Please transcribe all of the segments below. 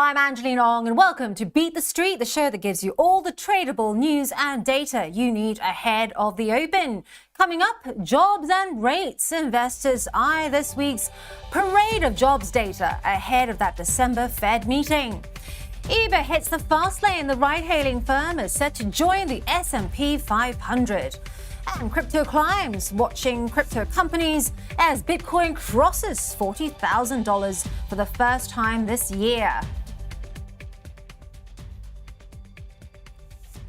I'm Angeline and welcome to Beat the Street, the show that gives you all the tradable news and data you need ahead of the open. Coming up, jobs and rates. Investors eye this week's parade of jobs data ahead of that December Fed meeting. eBay hits the fast lane. The ride-hailing firm is set to join the S&P 500. And crypto climbs, watching crypto companies as Bitcoin crosses $40,000 for the first time this year.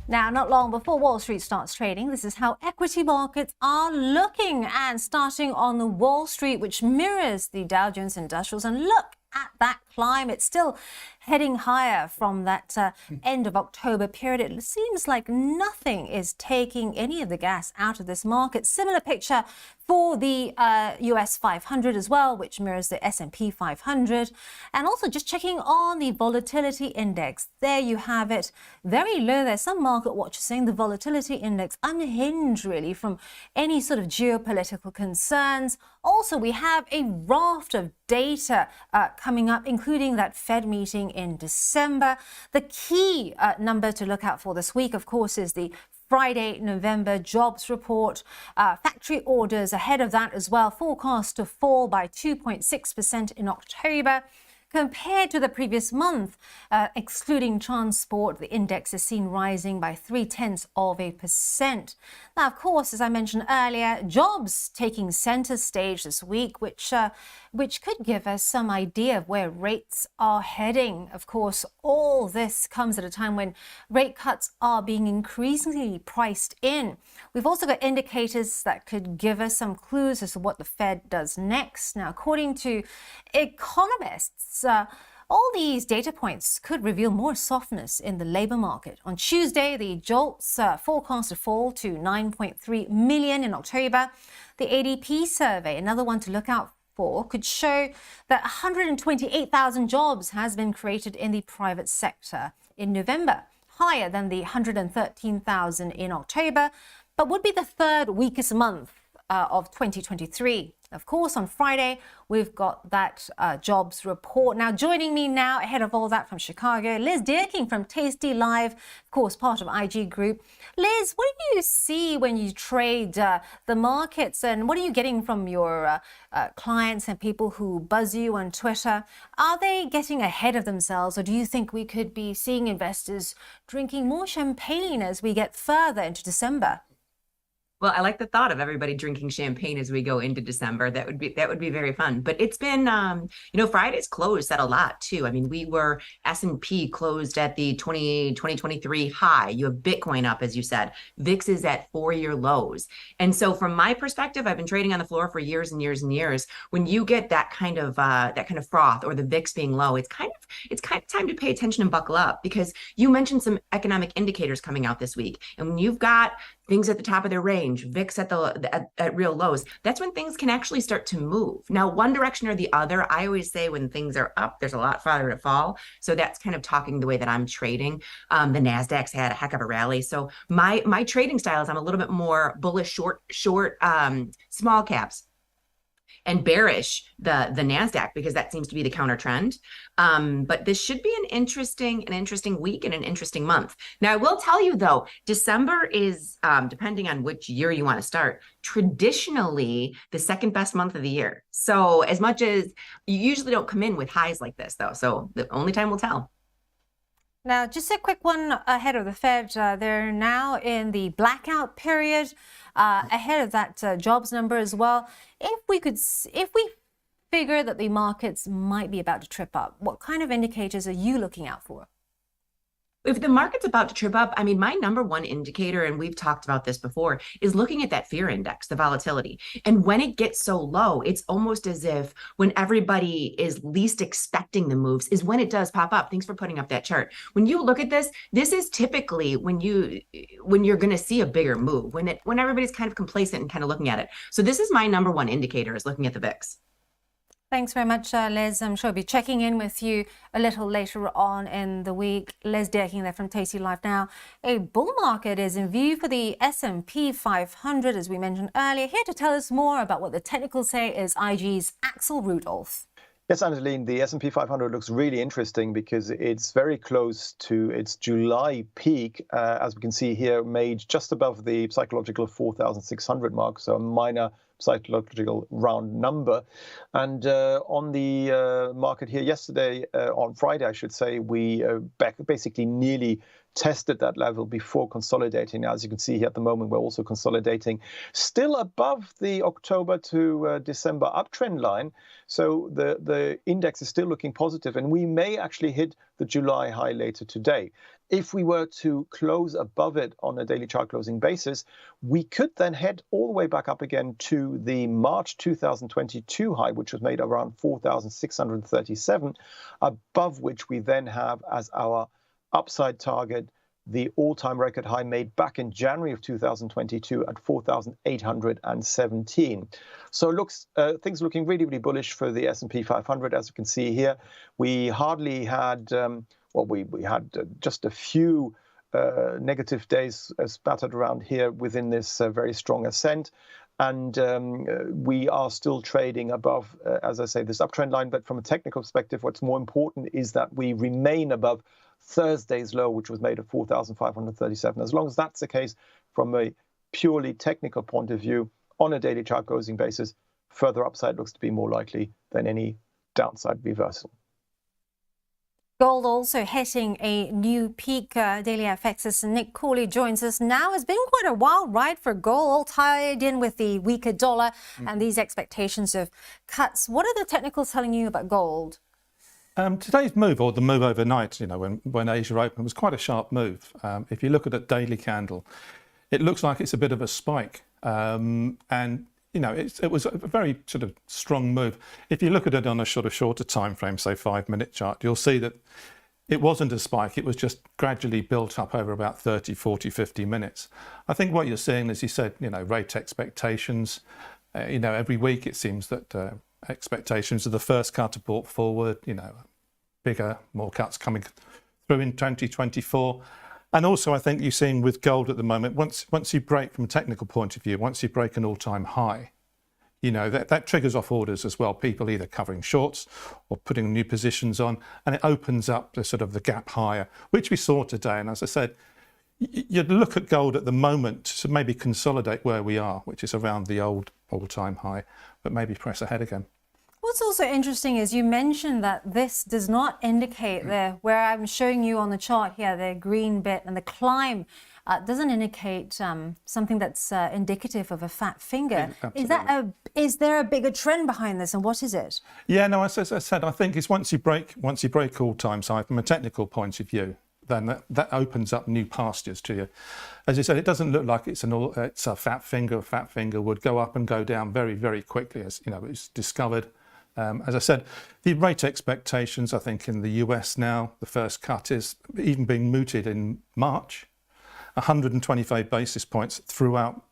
Now, not long before Wall Street starts trading, this is how equity markets are looking, and starting on the Wall Street, which mirrors the Dow Jones Industrials. And look at that climb. It's still heading higher from that end of October period. It seems like nothing is taking any of the gas out of this market. Similar picture for the US 500 as well, which mirrors the S&P 500. And also just checking on the volatility index. There you have it. Very low there. Some market watchers saying the volatility index unhinged really from any sort of geopolitical concerns. Also, we have a raft of data coming up, including that Fed meeting in December. The key number to look out for this week, of course, is the Friday, November jobs report. Factory orders ahead of that as well, forecast to fall by 2.6% in October. Compared to the previous month, excluding transport, the index is seen rising by 0.3%. Now, of course, as I mentioned earlier, jobs taking center stage this week, which could give us some idea of where rates are heading. Of course, all this comes at a time when rate cuts are being increasingly priced in. We've also got indicators that could give us some clues as to what the Fed does next. Now, according to economists, all these data points could reveal more softness in the labor market. On Tuesday, the JOLTS forecast to fall to 9.3 million in October. The ADP survey, another one to look out for, could show that 128,000 jobs has been created in the private sector in November, higher than the 113,000 in October, but would be the third weakest month of 2023. Of course, on Friday, we've got that jobs report. Now, joining me now ahead of all that from Chicago, Liz Deaking from Tasty Live, of course, part of IG Group. Liz, what do you see when you trade the markets, and what are you getting from your clients and people who buzz you on Twitter? Are they getting ahead of themselves, or do you think we could be seeing investors drinking more champagne as we get further into December? Well, I like the thought of everybody drinking champagne as we go into December. That would be very fun. But it's been, Friday's closed at a lot too. I mean, we were S&P closed at the 2023 high. You have Bitcoin up, as you said. VIX is at 4-year lows. And so from my perspective, I've been trading on the floor for years and years and years. When you get that kind of froth, or the VIX being low, it's kind of time to pay attention and buckle up, because you mentioned some economic indicators coming out this week. And when you've got things at the top of their range, VIX at real lows, that's when things can actually start to move. Now, one direction or the other, I always say when things are up, there's a lot farther to fall. So that's kind of talking the way that I'm trading. The NASDAQ's had a heck of a rally. So my trading style is I'm a little bit more bullish, short, small caps, and bearish the NASDAQ, because that seems to be the counter trend. But this should be an interesting week and an interesting month. Now, I will tell you though, December is, depending on which year you want to start, traditionally the second best month of the year. So as much as you usually don't come in with highs like this though, so the only time will tell. Now, just a quick one ahead of the Fed. They're now in the blackout period ahead of that jobs number as well. If we figure that the markets might be about to trip up, what kind of indicators are you looking out for? If the market's about to trip up, I mean, my number one indicator, and we've talked about this before, is looking at that fear index, the volatility. And when it gets so low, it's almost as if when everybody is least expecting the moves is when it does pop up. Thanks for putting up that chart. When you look at this is typically when you're going to see a bigger move, when everybody's kind of complacent and kind of looking at it. So this is my number one indicator, is looking at the VIX. Thanks very much, Liz. I'm sure I'll be checking in with you a little later on in the week. Liz Deaking there from Tasty Life now. A bull market is in view for the S&P 500, as we mentioned earlier. Here to tell us more about what the technicals say is IG's Axel Rudolph. Yes, Angeline, the S&P 500 looks really interesting because it's very close to its July peak, as we can see here, made just above the psychological 4,600 mark, so a minor psychological round number. And on the market here yesterday, on Friday, I should say, we basically nearly tested that level before consolidating. As you can see here at the moment, we're also consolidating still above the October to December uptrend line. So the index is still looking positive, and we may actually hit the July high later today. If we were to close above it on a daily chart closing basis, we could then head all the way back up again to the March 2022 high, which was made around 4,637, above which we then have as our upside target the all-time record high made back in January of 2022 at 4,817. So things looking really, really bullish for the S&P 500. As you can see here, we hardly had, we had just a few negative days spattered around here within this very strong ascent. And we are still trading above, as I say, this uptrend line. But from a technical perspective, what's more important is that we remain above Thursday's low, which was made at 4,537. As long as that's the case from a purely technical point of view, on a daily chart closing basis, further upside looks to be more likely than any downside reversal. Gold also hitting a new peak. Daily FX's Nick Cooley joins us now. It's been quite a wild ride for gold, all tied in with the weaker dollar and these expectations of cuts. What are the technicals telling you about gold? Today's move, or the move overnight, when Asia opened, was quite a sharp move. If you look at a daily candle, it looks like it's a bit of a spike. And it was a very sort of strong move. If you look at it on a sort of shorter time frame, say 5-minute chart, you'll see that it wasn't a spike. It was just gradually built up over about 30, 40, 50 minutes. I think what you're seeing, as you said, rate expectations. Every week it seems that expectations of the first cut are brought forward. Bigger, more cuts coming through in 2024. And also, I think you're seeing with gold at the moment, once you break from a technical point of view, once you break an all-time high, that triggers off orders as well. People either covering shorts or putting new positions on, and it opens up the sort of the gap higher, which we saw today. And as I said, you'd look at gold at the moment to maybe consolidate where we are, which is around the old all-time high, but maybe press ahead again. What's also interesting is you mentioned that this does not indicate where I'm showing you on the chart here, the green bit and the climb doesn't indicate something that's indicative of a fat finger. Absolutely. Is there a bigger trend behind this, and what is it? Yeah, no, as I said, I think it's once you break all-time high from a technical point of view, then that opens up new pastures to you. As you said, it doesn't look like it's a fat finger. A fat finger would go up and go down very, very quickly, as it's discovered. As I said, the rate expectations, I think in the US now, the first cut is even being mooted in March, 125 basis points throughout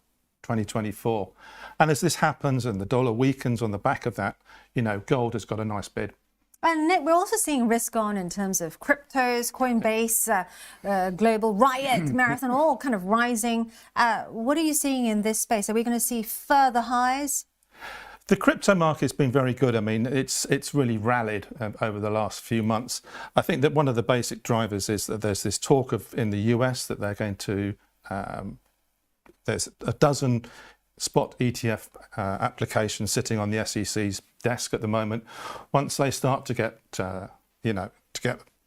2024. And as this happens and the dollar weakens on the back of that, gold has got a nice bid. And Nick, we're also seeing risk on in terms of cryptos, Coinbase, Global, Riot, Marathon, all kind of rising. What are you seeing in this space? Are we going to see further highs? The crypto market's been very good. I mean, it's really rallied over the last few months. I think that one of the basic drivers is that there's this talk in the US that they're going to, there's a dozen spot ETF applications sitting on the SEC's desk at the moment. Once they start to get,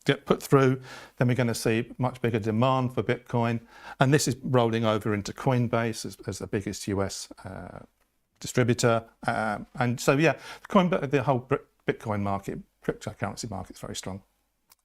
get put through, then we're going to see much bigger demand for Bitcoin. And this is rolling over into Coinbase as the biggest US distributor. And so, yeah, the whole Bitcoin market, cryptocurrency market is very strong.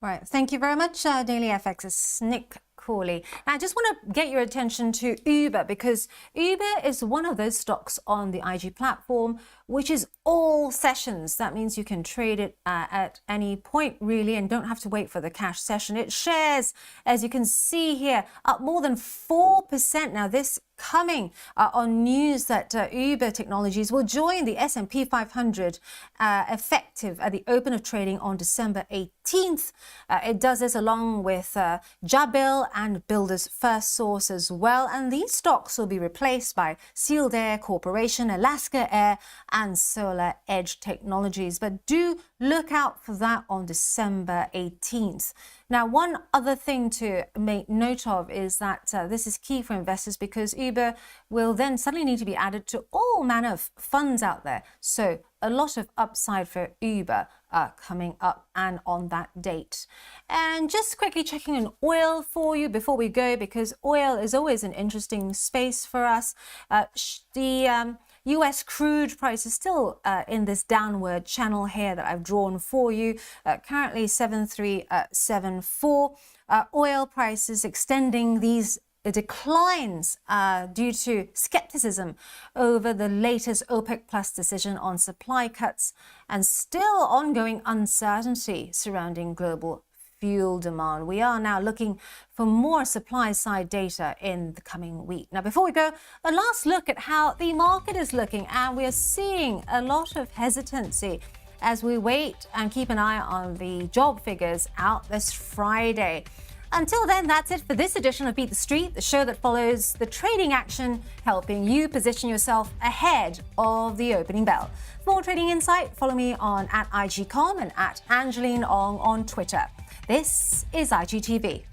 Right. Thank you very much, Daily FX's Nick Cooley. Now, I just want to get your attention to Uber, because Uber is one of those stocks on the IG platform, which is all sessions. That means you can trade it at any point, really, and don't have to wait for the cash session. It shares, as you can see here, up more than 4%. Now, this coming on news that Uber Technologies will join the S&P 500 effective at the open of trading on December 18th. It does this along with Jabil and Builders FirstSource as well. And these stocks will be replaced by Sealed Air Corporation, Alaska Air, and Solar Edge Technologies. But do look out for that on December 18th. Now, one other thing to make note of is that this is key for investors because Uber will then suddenly need to be added to all manner of funds out there. So a lot of upside for Uber coming up and on that date. And just quickly checking on oil for you before we go, because oil is always an interesting space for us. The US crude price is still in this downward channel here that I've drawn for you, currently 7374. Oil prices extending these declines due to skepticism over the latest OPEC Plus decision on supply cuts and still ongoing uncertainty surrounding global fuel demand. We are now looking for more supply side data in the coming week. Now, before we go, a last look at how the market is looking, and we are seeing a lot of hesitancy as we wait and keep an eye on the job figures out this Friday. Until then, that's it for this edition of Beat the Street, the show that follows the trading action, helping you position yourself ahead of the opening bell. For more trading insight, follow me on @IGCom and @Angeline on Twitter. This is IGTV.